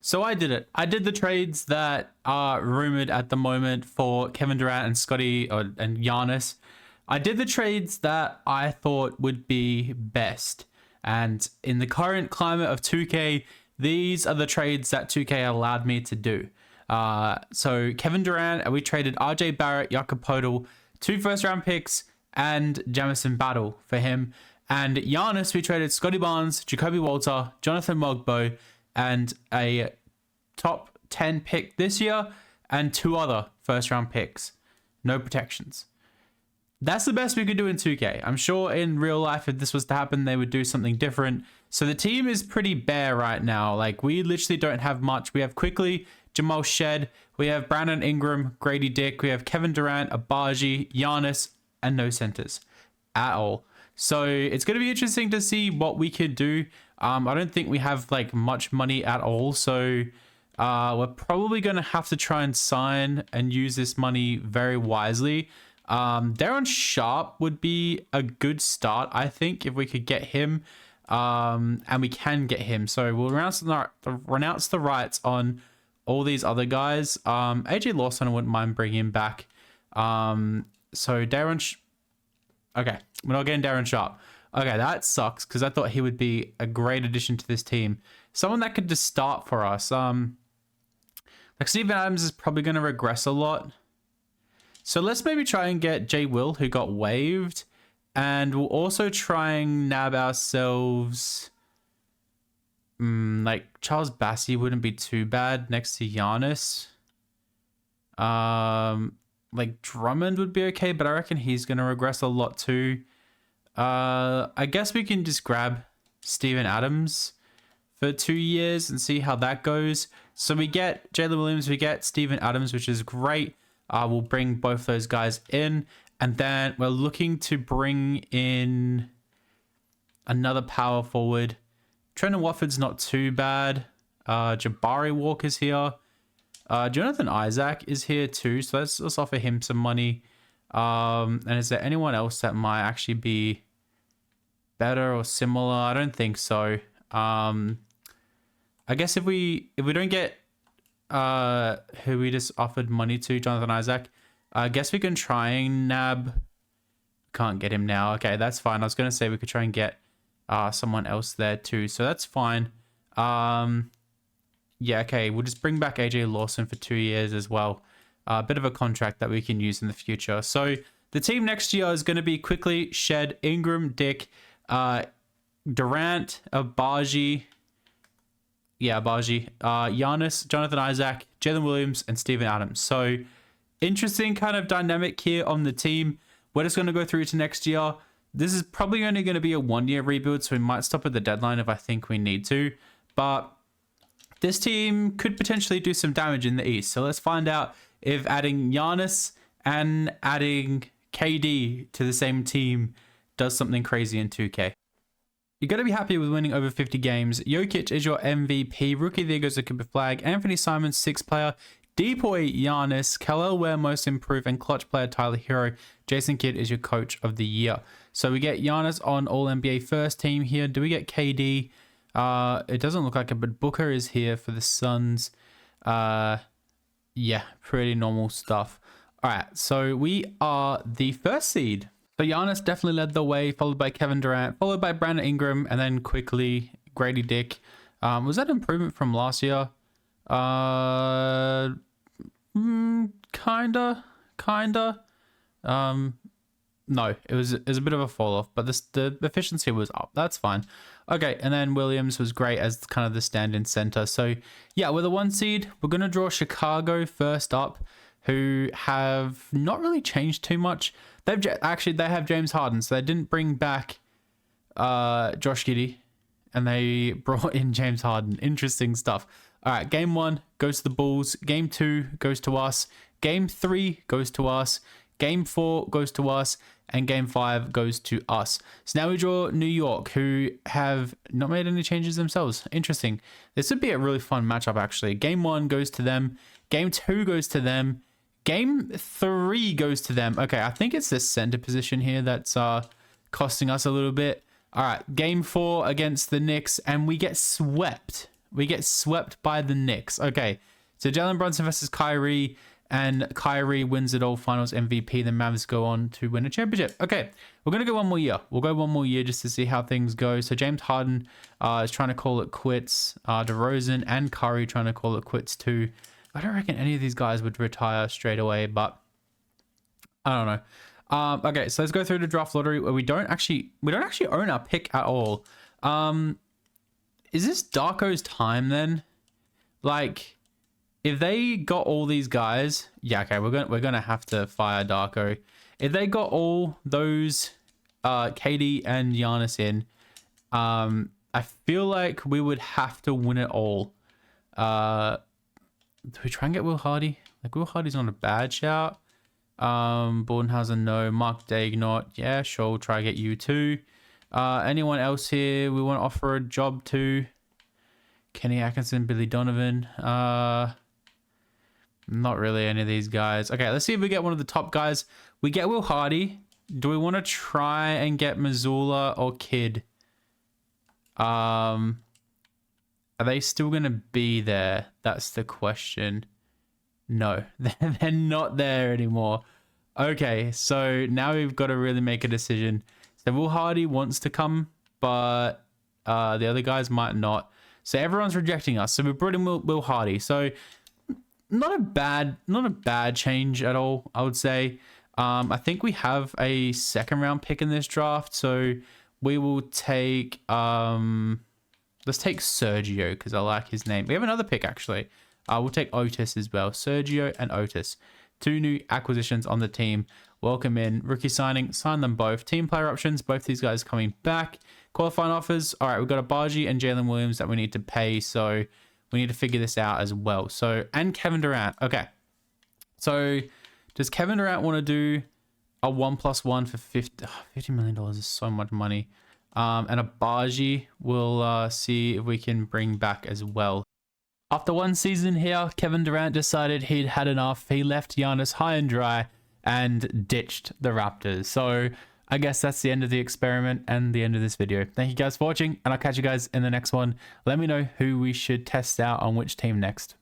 So I did it. I did the trades that are rumored at the moment for Kevin Durant and and Giannis. I did the trades that I thought would be best. And in the current climate of 2K, these are the trades that 2K allowed me to do. So Kevin Durant, we traded RJ Barrett, Jakob Poeltl, 2 first-round picks, and Jamison Battle for him. And Giannis, we traded Scotty Barnes, Jacoby Walter, Jonathan Mogbo, and a top 10 pick this year, and 2 other first-round picks. No protections. That's the best we could do in 2K. I'm sure in real life, if this was to happen, they would do something different. So the team is pretty bare right now. Like, we literally don't have much. We have Quickly, Jamal Shed, we have Brandon Ingram, Grady Dick, we have Kevin Durant, Abaji, Giannis, and no centers at all. So it's going to be interesting to see what we could do. I don't think we have like much money at all. So we're probably going to have to try and sign and use this money very wisely. Darren Sharp would be a good start, I think, if we could get him. And we can get him. So we'll renounce the rights on all these other guys. AJ Lawson, I wouldn't mind bringing back. So okay, we're not getting Darren Sharp. Okay, that sucks because I thought he would be a great addition to this team. Someone that could just start for us. Like Steven Adams is probably going to regress a lot. So let's maybe try and get Jay Will, who got waived. And we'll also try and nab ourselves... like Charles Bassey wouldn't be too bad next to Giannis. Like Drummond would be okay, but I reckon he's going to regress a lot too. I guess we can just grab Steven Adams for 2 years and see how that goes. So we get Jalen Williams, we get Steven Adams, which is great. We'll bring both those guys in. And then we're looking to bring in another power forward. Trendon Watford's not too bad. Jabari Walker's here. Jonathan Isaac is here too. So let's offer him some money. And is there anyone else that might actually be better or similar? I don't think so. I guess if we don't get who we just offered money to, Jonathan Isaac, I guess we can try and nab. Can't get him now. Okay, that's fine. I was going to say we could try and get someone else there too. So that's fine. Yeah, okay. We'll just bring back AJ Lawson for 2 years as well. A bit of a contract that we can use in the future. So the team next year is going to be Quickly, Shed, Ingram, Dick, Durant, Abaji. Yeah, Abaji. Giannis, Jonathan Isaac, Jalen Williams, and Steven Adams. So interesting kind of dynamic here on the team. We're just going to go through to next year. This is probably only going to be a 1-year rebuild, so we might stop at the deadline if I think we need to. But this team could potentially do some damage in the East. So let's find out if adding Giannis and adding KD to the same team does something crazy in 2K. You're going to be happy with winning over 50 games. Jokic is your MVP. Rookie there goes to Cooper Flag. Anthony Simons, 6th player. Depoy Giannis. Khalil Ware, most improved. And clutch player Tyler Hero. Jason Kidd is your coach of the year. So we get Giannis on All-NBA first team here. Do we get KD? It doesn't look like it, but Booker is here for the Suns. Yeah, pretty normal stuff. All right, so we are the first seed. So Giannis definitely led the way, followed by Kevin Durant, followed by Brandon Ingram, and then quickly Grady Dick. Was that improvement from last year? Kinda. No, it was a bit of a fall off, but the efficiency was up. That's fine. Okay, and then Williams was great as kind of the stand-in center. So yeah, with a 1 seed, we're gonna draw Chicago first up, who have not really changed too much. They have James Harden, so they didn't bring back Josh Giddey, and they brought in James Harden. Interesting stuff. All right, game 1 goes to the Bulls. Game 2 goes to us. Game 3 goes to us. Game 4 goes to us. And game 5 goes to us. So now we draw New York, who have not made any changes themselves. Interesting. This would be a really fun matchup, actually. Game 1 goes to them. Game 2 goes to them. Game 3 goes to them. Okay, I think it's this center position here that's costing us a little bit. All right, game 4 against the Knicks, and we get swept. We get swept by the Knicks. Okay, so Jalen Brunson versus Kyrie, and Kyrie wins it all, finals MVP. The Mavs go on to win a championship. Okay, we're going to go one more year. We'll go one more year just to see how things go. So James Harden is trying to call it quits. DeRozan and Curry trying to call it quits too. I don't reckon any of these guys would retire straight away, but I don't know. Okay, so let's go through the draft lottery where we don't actually own our pick at all. Is this Darko's time then? Like, if they got all these guys, yeah, okay, we're gonna have to fire Darko. If they got all those KD and Giannis in, I feel like we would have to win it all. Do we try and get Will Hardy? Like, Will Hardy's not a bad shout. Bordenhausen, no. Mark Dagnott, yeah, sure, we'll try to get you too. Anyone else here we want to offer a job to? Kenny Atkinson, Billy Donovan. Not really any of these guys. Okay, let's see if we get one of the top guys. We get Will Hardy. Do we want to try and get Missoula or Kidd? Are they still going to be there? That's the question. No, they're not there anymore. Okay, so now we've got to really make a decision. So Will Hardy wants to come, but the other guys might not. So everyone's rejecting us. So we brought in Will Hardy. So not a bad change at all, I would say. I think we have a second round pick in this draft. So we will take let's take Sergio because I like his name. We have another pick actually. We'll take Otis as well. Sergio and Otis. 2 new acquisitions on the team. Welcome in. Rookie signing. Sign them both. Team player options. Both these guys coming back. Qualifying offers. All right, we've got a Baji and Jalen Williams that we need to pay. So we need to figure this out as well. So, and Kevin Durant. Okay. So does Kevin Durant want to do a 1+1 for $50 million is so much money. And a Baji we'll see if we can bring back as well. After one season here, Kevin Durant decided he'd had enough. He left Giannis high and dry and ditched the Raptors. So I guess that's the end of the experiment and the end of this video. Thank you guys for watching, and I'll catch you guys in the next one. Let me know who we should test out on which team next.